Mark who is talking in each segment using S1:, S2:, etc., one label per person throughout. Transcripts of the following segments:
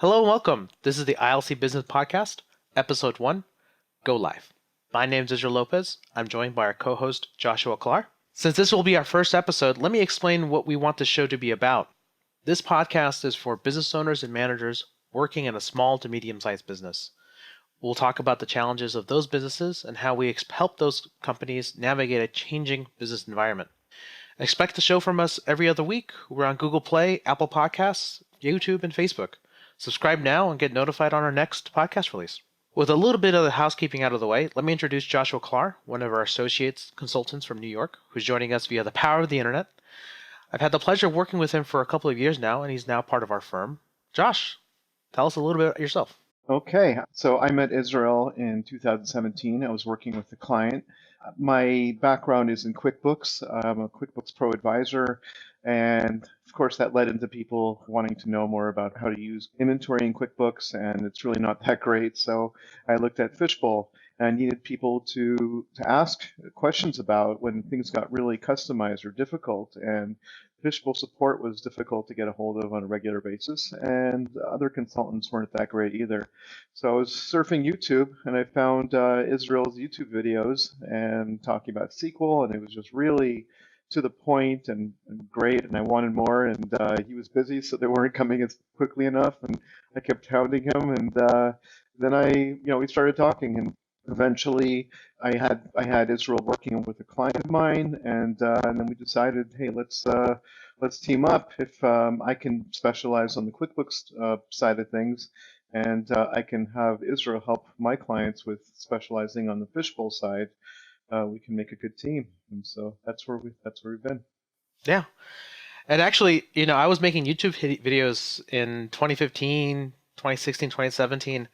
S1: Hello and welcome. This is the ILC Business Podcast, Episode 1, Go Live. My name is Israel Lopez. I'm joined by our co-host, Joshua Klar. Since this will be our first episode, let me explain what we want the show to be about. This podcast is for business owners and managers working in a small to medium-sized business. We'll talk about the challenges of those businesses and how we help those companies navigate a changing business environment. Expect the show from us every other week. We're on Google Play, Apple Podcasts, YouTube, and Facebook. Subscribe now and get notified on our next podcast release. With a little bit of the housekeeping out of the way, let me introduce Joshua Klar, one of our associates consultants from New York, who's joining us via the power of the internet. I've had the pleasure of working with him for a couple of years now, and he's now part of our firm. Josh, tell us a little bit about yourself.
S2: Okay, so I met Israel in 2017. I was working with a client. My background is in QuickBooks. I'm a QuickBooks Pro advisor, and of course that led into people wanting to know more about how to use inventory in QuickBooks, and it's really not that great. So I looked at Fishbowl, and I needed people to ask questions about when things got really customized or difficult, and Fishbowl support was difficult to get a hold of on a regular basis, and other consultants weren't that great either. So I was surfing YouTube and I found Israel's YouTube videos and talking about SQL, and it was just really to the point and great, and I wanted more. And he was busy, so they weren't coming as quickly enough, and I kept hounding him. And then we started talking, and eventually I had Israel working with a client of mine, and then we decided, hey, let's team up. If I can specialize on the QuickBooks side of things, and I can have Israel help my clients with specializing on the Fishbowl side, we can make a good team. And so that's where we've been.
S1: Yeah. And actually, I was making YouTube videos in 2015, 2016, 2017.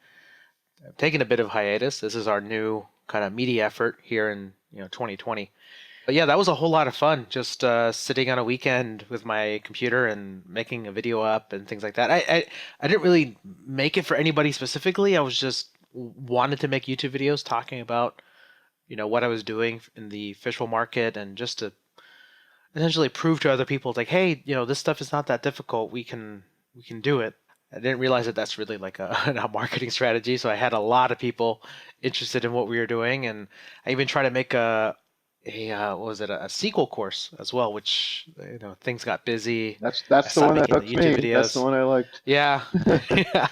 S1: I've taken a bit of hiatus. This is our new kind of media effort here in 2020. But yeah, that was a whole lot of fun. Just sitting on a weekend with my computer and making a video up and things like that. I didn't really make it for anybody specifically. I was just wanted to make YouTube videos talking about what I was doing in the Fishbowl market, and just to essentially prove to other people like, hey, this stuff is not that difficult. We can do it. I didn't realize that that's really like a marketing strategy. So I had a lot of people interested in what we were doing, and I even tried to make a sequel course as well, which things got busy.
S2: That's
S1: I
S2: the one
S1: stopped
S2: that
S1: making the
S2: hooked me.
S1: YouTube
S2: That's the
S1: videos.
S2: one I liked.
S1: Yeah, yeah,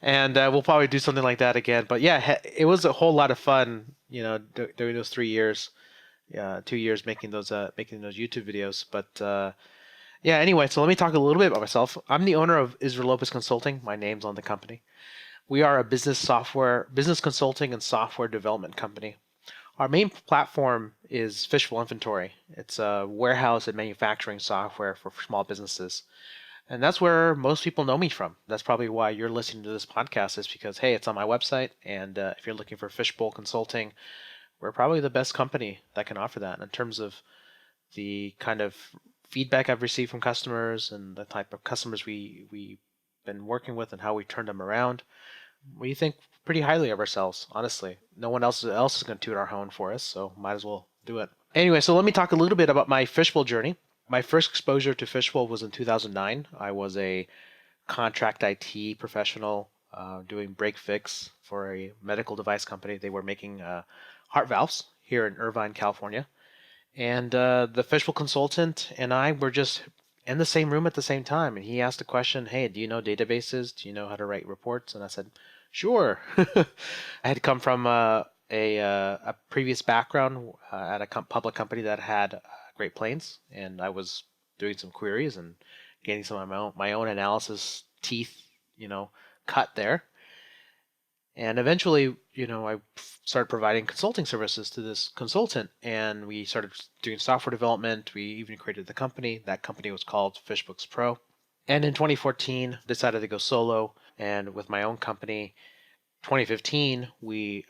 S1: and we'll probably do something like that again. But yeah, it was a whole lot of fun. During those 3 years, 2 years making those YouTube videos. But yeah, anyway, so let me talk a little bit about myself. I'm the owner of Israel Lopez Consulting. My name's on the company. We are a business consulting and software development company. Our main platform is Fishbowl Inventory. It's a warehouse and manufacturing software for small businesses. And that's where most people know me from. That's probably why you're listening to this podcast, is because, hey, it's on my website. And if you're looking for Fishbowl Consulting, we're probably the best company that can offer that in terms of the kind of feedback I've received from customers and the type of customers we've been working with and how we turned them around. We think pretty highly of ourselves, honestly. No one else is going to toot our horn for us, so might as well do it. Anyway, so let me talk a little bit about my Fishbowl journey. My first exposure to Fishbowl was in 2009. I was a contract IT professional doing break fix for a medical device company. They were making heart valves here in Irvine, California. And the Fishbowl consultant and I were just in the same room at the same time. And he asked a question, hey, do you know databases? Do you know how to write reports? And I said, sure. I had come from a previous background at a public company that had Great Plains, and I was doing some queries and getting some of my own analysis teeth, cut there. And eventually, I started providing consulting services to this consultant, and we started doing software development. We even created the company. That company was called FishBooks Pro. And in 2014, decided to go solo, and with my own company. 2015,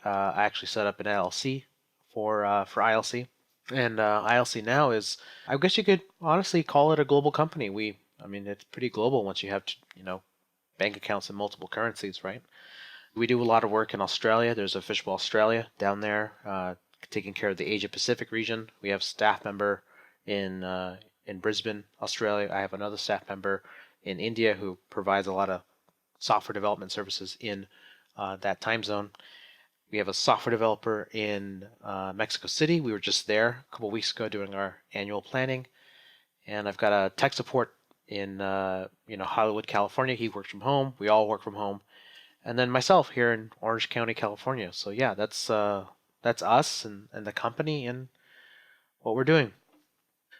S1: I actually set up an LLC for ILC, and ILC now is, I guess you could honestly call it a global company. It's pretty global once you have bank accounts in multiple currencies, right? We do a lot of work in Australia. There's a Fishbowl Australia down there, taking care of the Asia Pacific region. We have a staff member in Brisbane, Australia. I have another staff member in India who provides a lot of software development services in that time zone. We have a software developer in Mexico City. We were just there a couple weeks ago doing our annual planning. And I've got a tech support in Hollywood, California. He works from home. We all work from home. And then myself here in Orange County, California. So yeah, that's us and the company and what we're doing.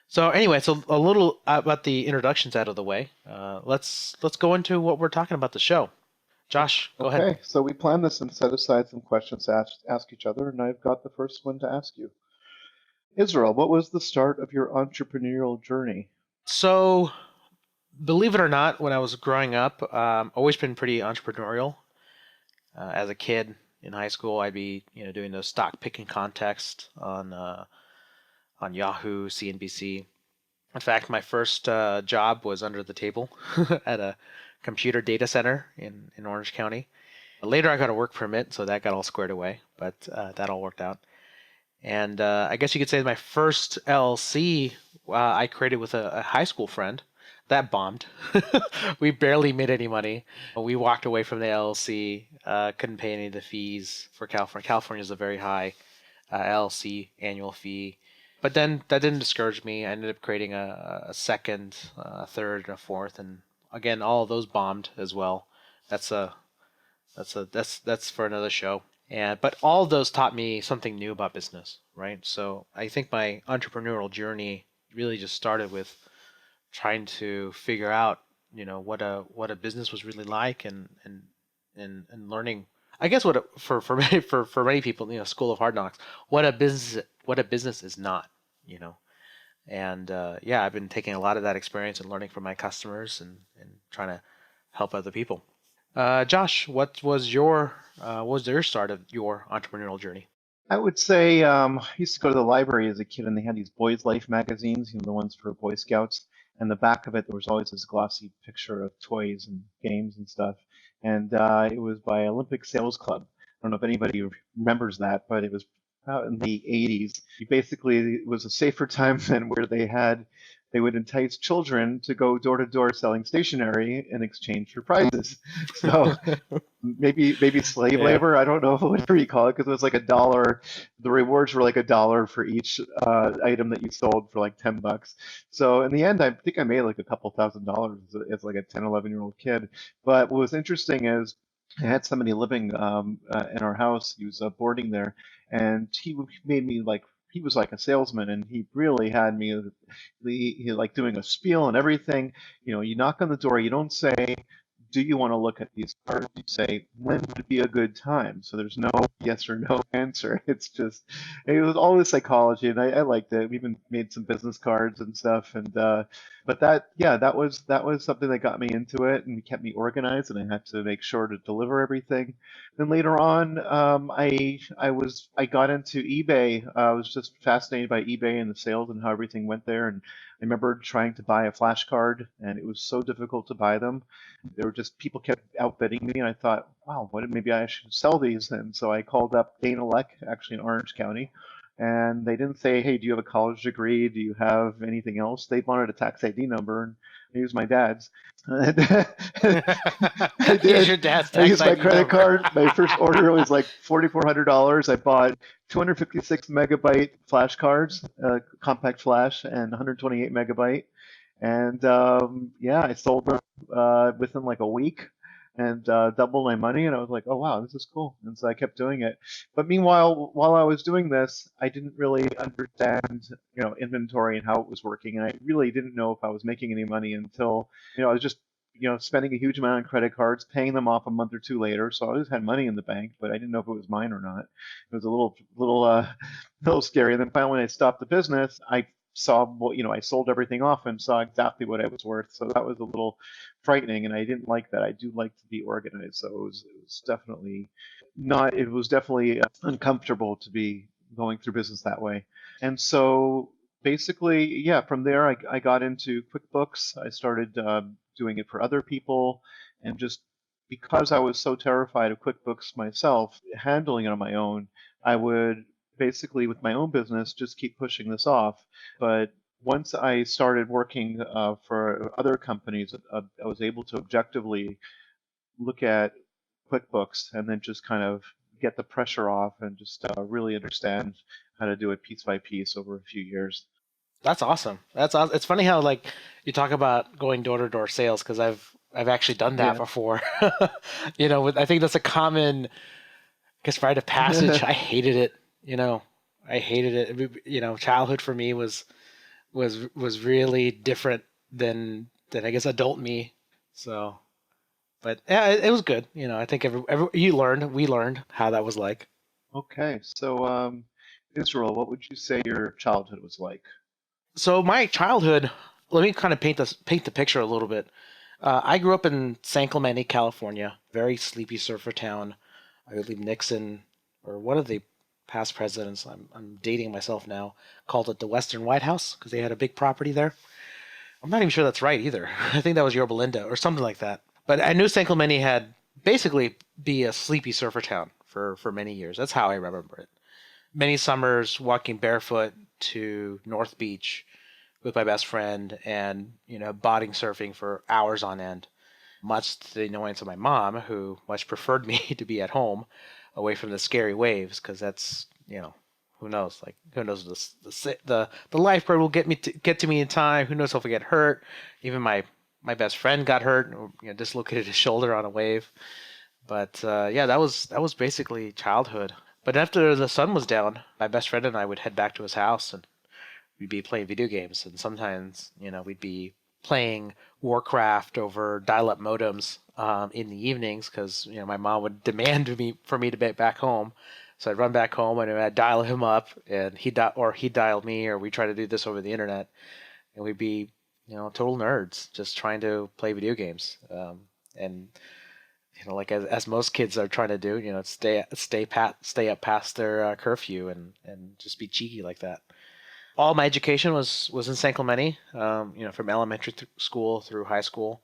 S1: So anyway, so a little about the introductions out of the way. Let's go into what we're talking about the show. Josh, go ahead.
S2: Okay, so we planned this and set aside some questions to ask each other, and I've got the first one to ask you. Israel, what was the start of your entrepreneurial journey?
S1: So believe it or not, when I was growing up, always been pretty entrepreneurial. As a kid in high school, I'd be doing those stock picking contests on Yahoo, CNBC. In fact, my first job was under the table at a computer data center in Orange County. Later, I got a work permit, so that got all squared away, but that all worked out. And I guess you could say my first LLC I created with a high school friend. That bombed. We barely made any money. We walked away from the LLC, couldn't pay any of the fees for California. California is a very high LLC annual fee. But then that didn't discourage me. I ended up creating a second, a third, and a fourth, and again, all of those bombed as well. That's a that's for another show. And but all of those taught me something new about business, right? So I think my entrepreneurial journey really just started with trying to figure out, what a business was really like, and learning. I guess for many people, school of hard knocks, what a business is not, you know. And yeah, I've been taking a lot of that experience and learning from my customers and trying to help other people. Josh, what was your start of your entrepreneurial journey?
S2: I would say I used to go to the library as a kid, and they had these Boys Life magazines, the ones for Boy Scouts. And the back of it, there was always this glossy picture of toys and games and stuff. And it was by Olympic Sales Club. I don't know if anybody remembers that, but it was out in the 80s. Basically, it was a safer time than where they would entice children to go door to door selling stationery in exchange for prizes. So maybe slave
S1: Yeah.
S2: labor. I don't know whatever you call it, because it was like $1. The rewards were like $1 for each item that you sold for like $10. So in the end, I think I made like a couple $1,000 as like a 10, 11-year-old kid. But what was interesting is I had somebody living in our house. He was boarding there, and he made me like. He was like a salesman, and he really had me like doing a spiel and everything. You knock on the door. You don't say, do you want to look at these cards? You say, when would be a good time? So there's no yes or no answer. It was all this psychology, and I liked it. We even made some business cards and stuff, and but yeah, that was something that got me into it and kept me organized, and I had to make sure to deliver everything. Then later on, I got into eBay. I was just fascinated by eBay and the sales and how everything went there, and I remember trying to buy a flash card, and it was so difficult to buy them. There were just people kept outbidding me, and I thought, wow, maybe I should sell these. And so I called up Dana Leck, actually in Orange County, and they didn't say, hey, do you have a college degree? Do you have anything else? They wanted a tax ID number, and I used my dad's. I
S1: Use
S2: did.
S1: your dad's
S2: I
S1: tax
S2: used my
S1: ID
S2: credit
S1: number.
S2: card. My first order was like $4,400. I bought 256 megabyte flash cards, compact flash, and 128 megabyte. And yeah, I sold them within like a week and doubled my money. And I was like, oh, wow, this is cool. And so I kept doing it. But meanwhile, while I was doing this, I didn't really understand, inventory and how it was working. And I really didn't know if I was making any money until, I was just, spending a huge amount on credit cards, paying them off a month or two later. So I always had money in the bank, but I didn't know if it was mine or not. It was a little scary. And then finally, when I stopped the business, I saw what I sold everything off and saw exactly what it was worth. So that was a little frightening, and I didn't like that. I do like to be organized, so it was definitely not. It was definitely uncomfortable to be going through business that way. And so basically, yeah, from there I got into QuickBooks. I started doing it for other people, and just because I was so terrified of QuickBooks myself, handling it on my own, I would basically, with my own business, just keep pushing this off. But once I started working for other companies, I was able to objectively look at QuickBooks and then just kind of get the pressure off and just really understand how to do it piece by piece over a few years.
S1: That's awesome. That's awesome. It's funny how like you talk about going door to door sales because I've actually done that
S2: Yeah.
S1: before. I think that's a common, I guess, rite of passage. I hated it. I hated it. Childhood for me was really different than I guess adult me. So, but yeah, it was good. I think we learned how that was like.
S2: Okay, so Israel, what would you say your childhood was like?
S1: So my childhood, let me kind of paint the picture a little bit. I grew up in San Clemente, California, very sleepy surfer town. I believe Nixon, or one of the past presidents, I'm dating myself now, called it the Western White House because they had a big property there. I'm not even sure that's right either. I think that was Yorba Linda or something like that. But I knew San Clemente had basically be a sleepy surfer town for many years. That's how I remember it. Many summers walking barefoot to North Beach with my best friend and, botting surfing for hours on end, much to the annoyance of my mom, who much preferred me to be at home away from the scary waves because that's, who knows? Like, who knows? The lifeguard will get to me in time. Who knows if I get hurt? Even my best friend got hurt, dislocated his shoulder on a wave. But yeah, that was basically childhood. But after the sun was down, my best friend and I would head back to his house, and we'd be playing video games. And sometimes, we'd be playing Warcraft over dial-up modems in the evenings because my mom would demand for me to be back home. So I'd run back home and I'd dial him up, and he'd dial me, or we try to do this over the internet, and we'd be total nerds just trying to play video games. And like as most kids are trying to do, stay up past their curfew and just be cheeky like that. All my education was in San Clemente, from elementary school through high school,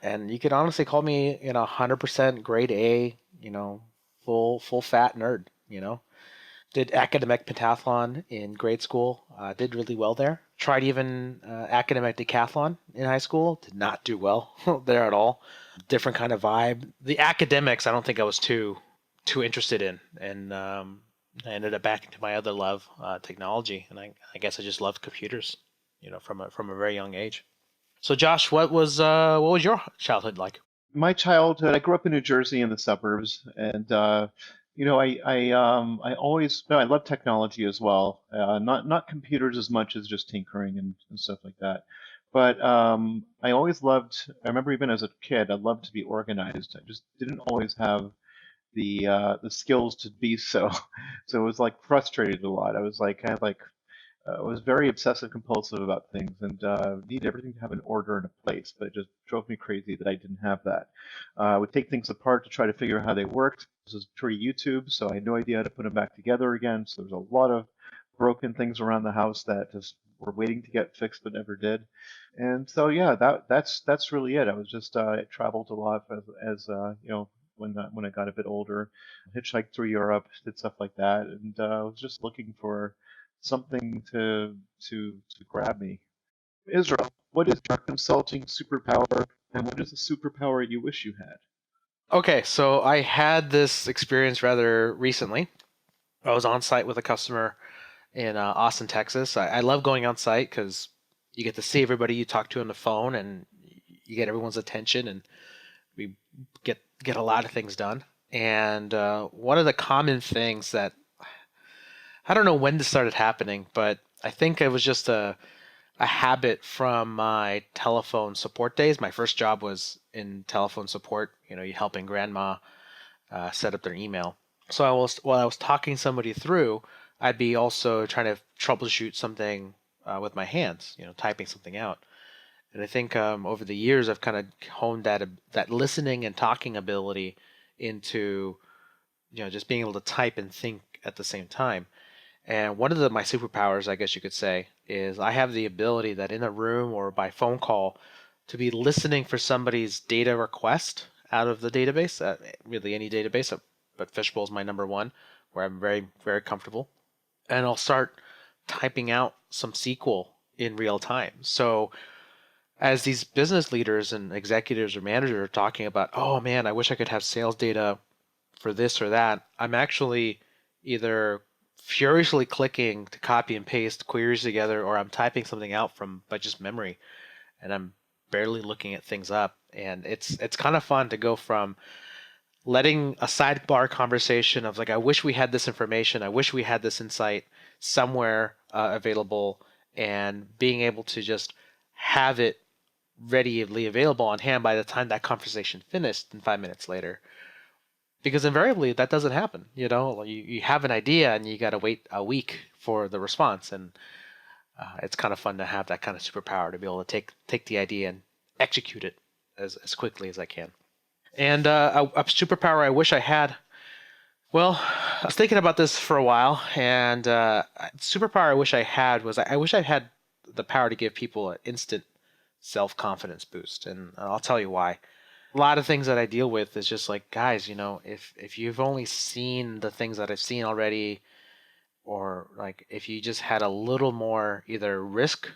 S1: and you could honestly call me 100% grade A, full fat nerd. Did academic pentathlon in grade school. Did really well there. Tried even academic decathlon in high school. Did not do well there at all. Different kind of vibe. The academics, I don't think I was too interested in, and I ended up back into my other love, technology, and I guess I just loved computers, from a very young age. So, Josh, what was your childhood like?
S2: My childhood, I grew up in New Jersey in the suburbs, and I always no, I love technology as well. Not computers as much as just tinkering and stuff like that. But I always loved. I remember even as a kid, I loved to be organized. I just didn't always have the skills to be so. So it was like frustrated a lot. I was like kind of like was very obsessive compulsive about things and needed everything to have an order and a place, but it just drove me crazy that I didn't have that. I would take things apart to try to figure out how they worked. This was pre-YouTube, so I had no idea how to put them back together again. So there was a lot of broken things around the house that just were waiting to get fixed but never did. And so yeah, that's really it. I was just I traveled a lot as when I got a bit older, hitchhiked through Europe, did stuff like that, and I was just looking for something to grab me. Israel, what is your consulting superpower, and what is the superpower you wish you had?
S1: Okay, so I had this experience rather recently. I was on site with a customer in Austin, Texas. I love going on site because you get to see everybody you talk to on the phone, and you get everyone's attention, and we get a lot of things done. And one of the common things that I don't know when this started happening, but I think it was just a habit from my telephone support days. My first job was in telephone support, you helping grandma set up their email. So while I was talking somebody through, I'd be also trying to troubleshoot something with my hands, typing something out. And I think over the years I've kind of honed that listening and talking ability into just being able to type and think at the same time. And one of my superpowers, I guess you could say, is I have the ability that in a room or by phone call to be listening for somebody's data request out of the database, really any database, but Fishbowl is my number one, where I'm very, very comfortable. And I'll start typing out some SQL in real time. So as these business leaders and executives or managers are talking about, oh man, I wish I could have sales data for this or that, I'm actually either furiously clicking to copy and paste queries together, or I'm typing something out from by just memory, and I'm barely looking at things up. And it's kind of fun to go from letting a sidebar conversation of like, I wish we had this information, I wish we had this insight somewhere available, and being able to just have it readily available on hand by the time that conversation finished and 5 minutes later. Because invariably that doesn't happen. You have an idea and you got to wait a week for the response. And it's kind of fun to have that kind of superpower to be able to take the idea and execute it as quickly as I can. And a superpower I wish I had. Well, I was thinking about this for a while, and superpower I wish I had was I wish I had the power to give people an instant self-confidence boost, and I'll tell you why. A lot of things that I deal with is just like, guys, if you've only seen the things that I've seen already, or like if you just had a little more either risk,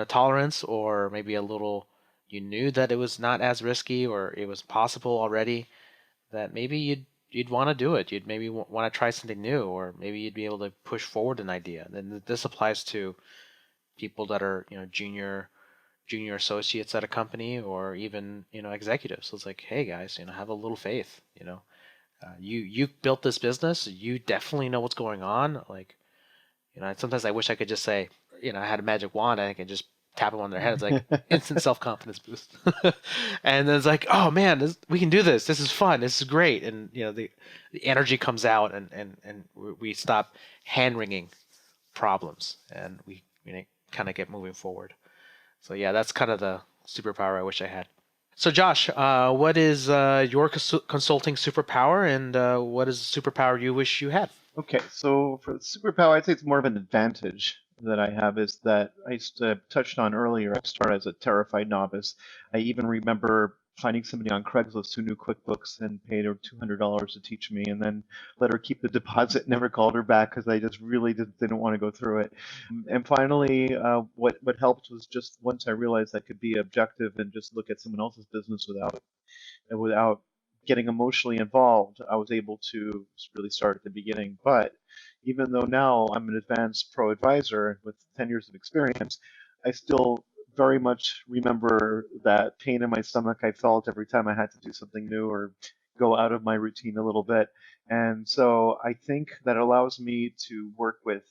S1: tolerance, or maybe a little, you knew that it was not as risky or it was possible already, that maybe you'd want to do it. You'd maybe want to try something new, or maybe you'd be able to push forward an idea. And this applies to people that are, junior associates at a company, or even, executives. So it's like, hey guys, have a little faith. You built this business. You definitely know what's going on. Like, sometimes I wish I could just say, I had a magic wand and I can just tap them on their head. It's like instant self-confidence boost. And then it's like, oh man, we can do this. This is fun. This is great. And the energy comes out, and we stop hand wringing problems, and we kind of get moving forward. So yeah, that's kind of the superpower I wish I had. So Josh, what is your consulting superpower, and what is the superpower you wish you had?
S2: Okay, so for the superpower, I'd say it's more of an advantage that I have is that I touched on earlier. I started as a terrified novice. I even remember finding somebody on Craigslist who knew QuickBooks and paid her $200 to teach me, and then let her keep the deposit. Never called her back because I just really didn't want to go through it. And finally, what helped was just once I realized I could be objective and just look at someone else's business without getting emotionally involved, I was able to really start at the beginning. But even though now I'm an advanced pro advisor with 10 years of experience, I still very much remember that pain in my stomach I felt every time I had to do something new or go out of my routine a little bit. And so I think that allows me to work with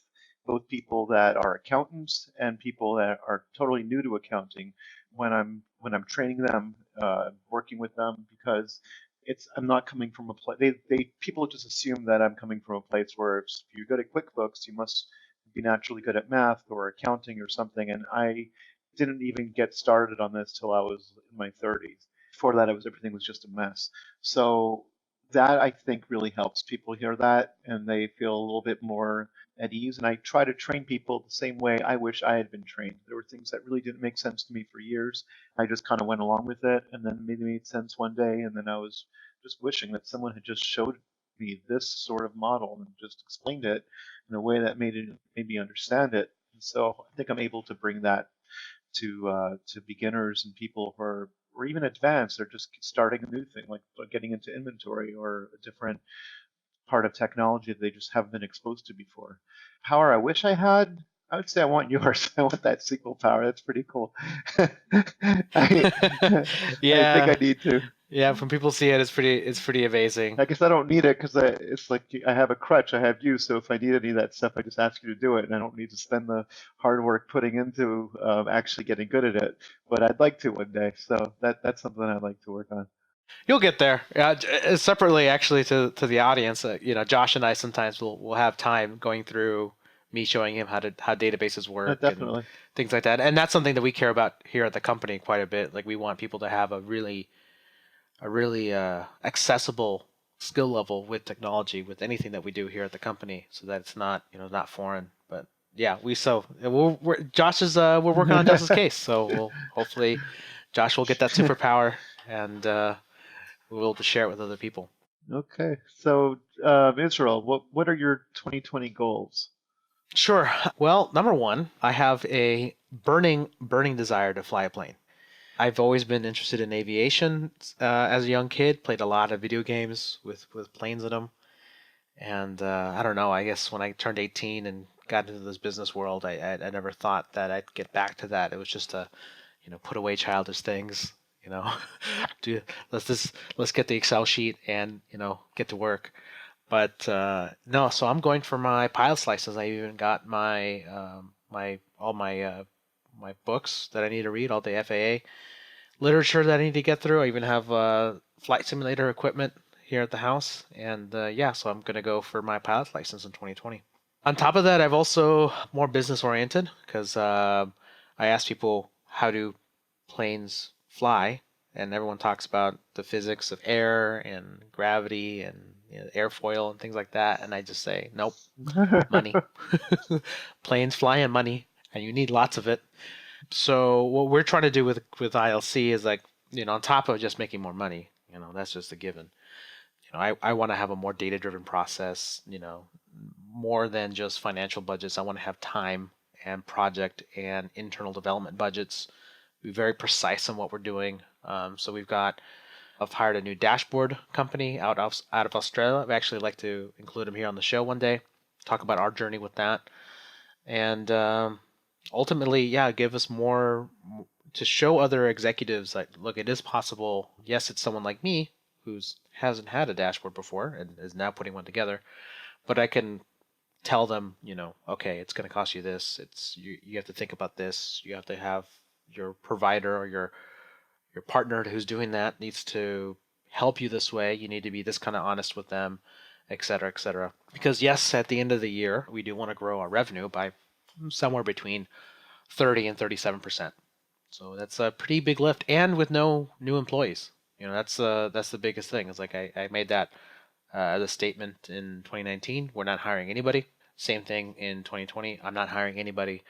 S2: both people that are accountants and people that are totally new to accounting when I'm training them, working with them, because I'm not coming from a place. They people just assume that I'm coming from a place where if you're good at QuickBooks, you must be naturally good at math or accounting or something. And I didn't even get started on this till I was in my 30s. Before that, everything was just a mess. So that I think really helps people hear that and they feel a little bit more at ease. And I try to train people the same way I wish I had been trained. There were things that really didn't make sense to me for years. I just kind of went along with it, and then maybe made sense one day, and then I was just wishing that someone had just showed me this sort of model and just explained it in a way that made me understand it. And so I think I'm able to bring that to beginners and people who are or even advanced. They're just starting a new thing, like getting into inventory or a different part of technology that they just haven't been exposed to before. Power I wish I had. I would say I want yours. I want that SQL power. That's pretty cool. I, I think
S1: Yeah,
S2: I need to.
S1: yeah. When people see it, it's pretty amazing.
S2: I guess I don't need it because it's like I have a crutch. I have you, so if I need any of that stuff, I just ask you to do it, and I don't need to spend the hard work putting into actually getting good at it. But I'd like to one day, so that's something I'd like to work on.
S1: You'll get there. Separately, actually, to the audience, Josh and I sometimes will have time going through me showing him how databases work and
S2: Definitely.
S1: things like that. And that's something that we care about here at the company quite a bit. Like we want people to have a really accessible skill level with technology with anything that we do here at the company, so that it's not foreign. But yeah, Josh is we're working on Josh's case, so we'll hopefully Josh will get that superpower, and we'll be able to share it with other people.
S2: Okay, so Israel, what are your 2020 goals?
S1: Sure. Well, number one, I have a burning desire to fly a plane. I've always been interested in aviation as a young kid. Played a lot of video games with planes in them, and I don't know. I guess when I turned 18 and got into this business world, I never thought that I'd get back to that. It was just a put away childish things. You know, do let's get the Excel sheet and get to work. But no, so I'm going for my pilot's license. I even got my my books that I need to read, all the FAA literature that I need to get through. I even have flight simulator equipment here at the house, and yeah, so I'm gonna go for my pilot's license in 2020. On top of that, I've also more business oriented because I asked people how do planes fly, and everyone talks about the physics of air and gravity and airfoil and things like that, and I just say nope, money. Planes fly in money, and you need lots of it. So what we're trying to do with ILC is like on top of just making more money, that's just a given. I want to have a more data driven process, more than just financial budgets. I want to have time and project and internal development budgets, be very precise on what we're doing. So I've hired a new dashboard company out of Australia. I'd actually like to include them here on the show one day, talk about our journey with that, and ultimately, yeah, give us more to show other executives like, look, it is possible. Yes, it's someone like me who's hasn't had a dashboard before and is now putting one together, but I can tell them, okay, it's going to cost you this. It's you have to think about this. You have to have your provider or your partner who's doing that needs to help you this way. You need to be this kind of honest with them, et cetera, et cetera. Because yes, at the end of the year, we do want to grow our revenue by somewhere between 30 and 37%. So that's a pretty big lift, and with no new employees. That's the biggest thing. It's like I made that as a statement in 2019. We're not hiring anybody. Same thing in 2020. I'm not hiring anybody.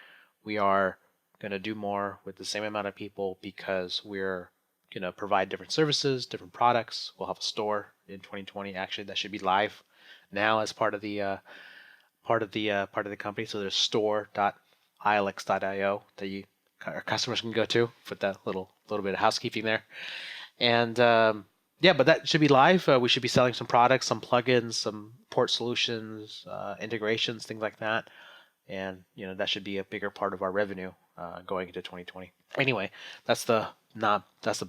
S1: We are going to do more with the same amount of people because we're going to provide different services, different products. We'll have a store in 2020. Actually, that should be live now as part of the company. So there's store.ilx.io that our customers can go to. Put that little bit of housekeeping there, and yeah, but that should be live. We should be selling some products, some plugins, some port solutions, integrations, things like that, and that should be a bigger part of our revenue going into 2020. Anyway, that's the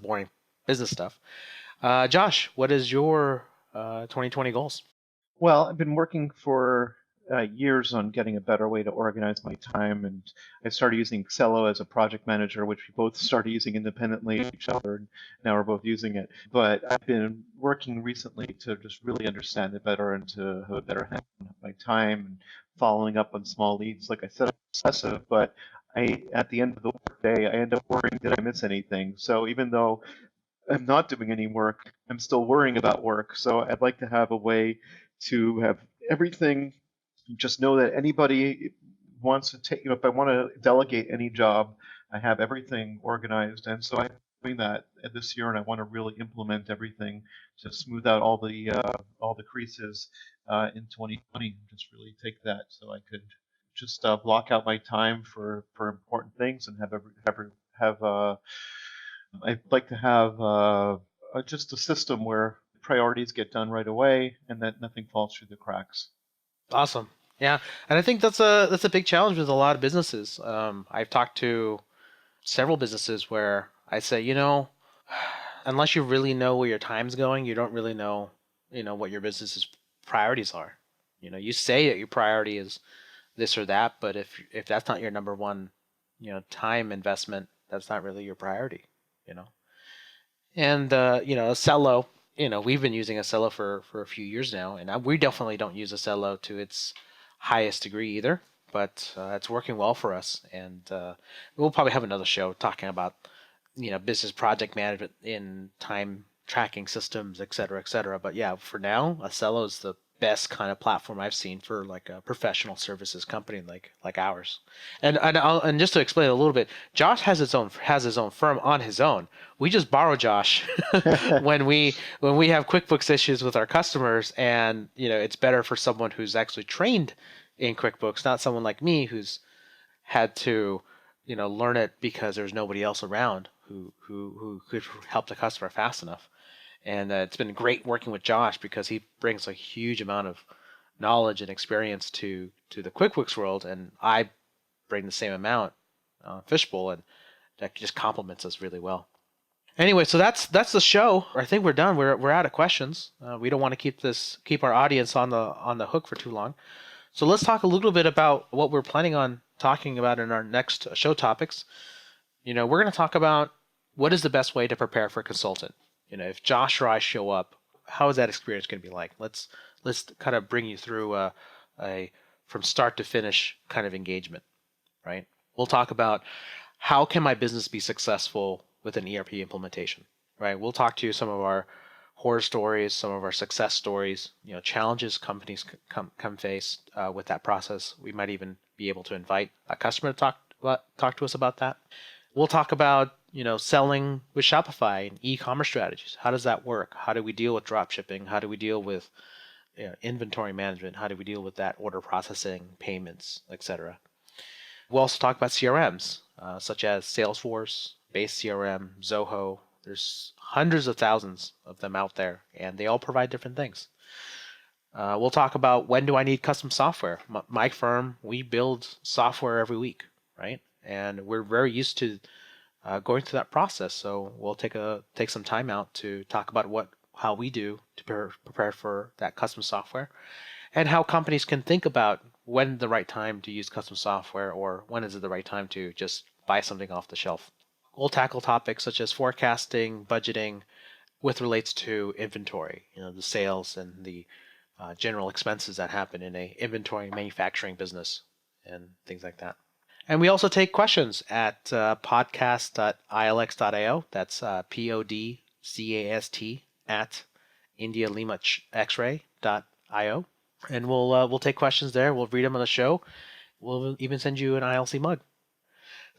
S1: boring business stuff. Josh, what is your 2020 goals?
S2: Well, I've been working for years on getting a better way to organize my time, and I started using Excello as a project manager, which we both started using independently of each other, and now we're both using it. But I've been working recently to just really understand it better and to have a better handle on my time and following up on small leads. Like I said, I'm obsessive, but at the end of the workday, I end up worrying, did I miss anything? So even though I'm not doing any work, I'm still worrying about work. So I'd like to have a way to have everything, just know that anybody wants to take, if I want to delegate any job, I have everything organized. And so I'm doing that this year, and I want to really implement everything to smooth out all the creases in 2020. Just really take that so I could just block out my time for important things and I'd like to have just a system where priorities get done right away and that nothing falls through the cracks.
S1: Awesome. Yeah, and I think that's a big challenge with a lot of businesses. I've talked to several businesses where I say, unless you really know where your time's going, you don't really know, what your business's priorities are. You say that your priority is this or that, but if that's not your number one, time investment, that's not really your priority. You know. And Acello, we've been using Acello for a few years now, and we definitely don't use Acello to its highest degree either, but it's working well for us. And we'll probably have another show talking about business project management in time tracking systems, et cetera, et cetera. But yeah, for now, Acello is the best kind of platform I've seen for like a professional services company like ours. And just to explain a little bit, Josh has his own firm on his own. We just borrow Josh when we have QuickBooks issues with our customers, and it's better for someone who's actually trained in QuickBooks, not someone like me who's had to learn it because there's nobody else around. who could help the customer fast enough. And it's been great working with Josh because he brings a huge amount of knowledge and experience to the QuickBooks world, and I bring the same amount, Fishbowl, and that just complements us really well. Anyway, so that's the show. I think we're done. We're out of questions. We don't want to keep our audience on the hook for too long. So let's talk a little bit about what we're planning on talking about in our next show topics. We're going to talk about what is the best way to prepare for a consultant. If Josh or I show up, how is that experience going to be like? Let's kind of bring you through a from start to finish kind of engagement, right? We'll talk about how can my business be successful with an ERP implementation, right? We'll talk to you some of our horror stories, some of our success stories, challenges companies come face with that process. We might even be able to invite a customer to talk to us about that. We'll talk about selling with Shopify and e-commerce strategies. How does that work? How do we deal with drop shipping? How do we deal with inventory management? How do we deal with that order processing, payments, etc.? We'll also talk about CRMs, such as Salesforce, Base CRM, Zoho. There's hundreds of thousands of them out there, and they all provide different things. We'll talk about when do I need custom software. My firm, we build software every week, right? And we're very used to going through that process. So we'll take some time out to talk about how we do to prepare for that custom software, and how companies can think about when the right time to use custom software, or when is it the right time to just buy something off the shelf. We'll tackle topics such as forecasting, budgeting, with relates to inventory, the sales and the general expenses that happen in a inventory manufacturing business and things like that. And we also take questions at podcast.ilx.io. That's podcast at India Lima X-ray.io. And we'll take questions there. We'll read them on the show. We'll even send you an ILC mug.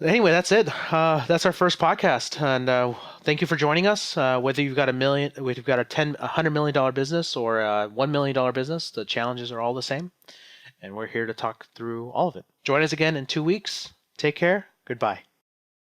S1: Anyway, that's it. That's our first podcast, and thank you for joining us. Whether you've got $100 million business or a $1 million business, the challenges are all the same, and we're here to talk through all of it. Join us again in 2 weeks. Take care. Goodbye.